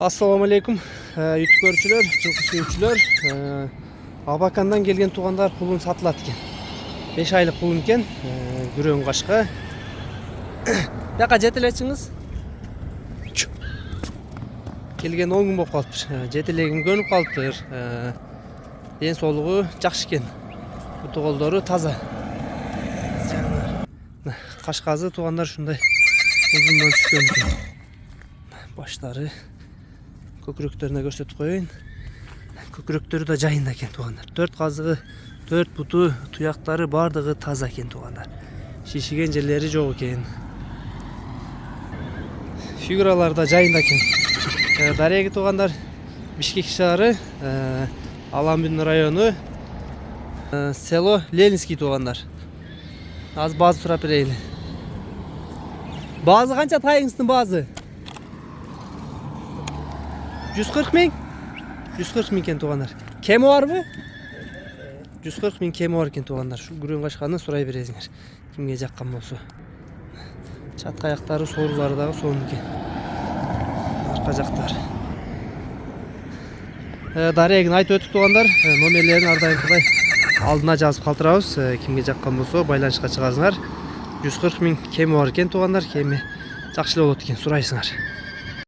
Assalamu alaikum YouTube görücüler, жылкы сүйүүчүлөр. Абакандан келген туугандар кулун сатылат экен. 5 айлык кулун экен, күрөң кашка. Бияка жетелечиңиз. Келген 10 күн болуп калыптыр. Жетелегим көнүп калыптыр. Ден соолугу жакшы экен. Бутуголдору таза. Кашказы туугандар ушундай узундан түшкөн экен. Баштары көкүрөктөрүнө көрсөтүп коеюн. Көкүрөктөрү да жайында экен туугандар. 4 казыгы, 4 буту, туяктары бардыгы таза экен туугандар. Шишиген жерлери жок экен. Фигуралары да жайында экен. Дареги туугандар, Бишкек шаары, Аламбин району, село Ленинский туугандар. Аз базы сурап берейли. Базы канча тайыңыздын базы? 140 миң? 140 миң кен туугандар. Кеми барбы? 140 миң кеми бар экен туугандар. Шу күрөң кашканы сурай бересиңер. Кимге жаккан болсо. Чатка аяктары, соорулары дагы сонун экен. Арка жактары. Дарегин айтып өтүп туугандар, номерлерин ар дайымкыдай алдына жазып калтырабыз. Кимге жаккан болсо байланышка чыгасыңар. 140 миң кеми бар экен туугандар. Кеми жакшы эле болот экен, сурайсыңар.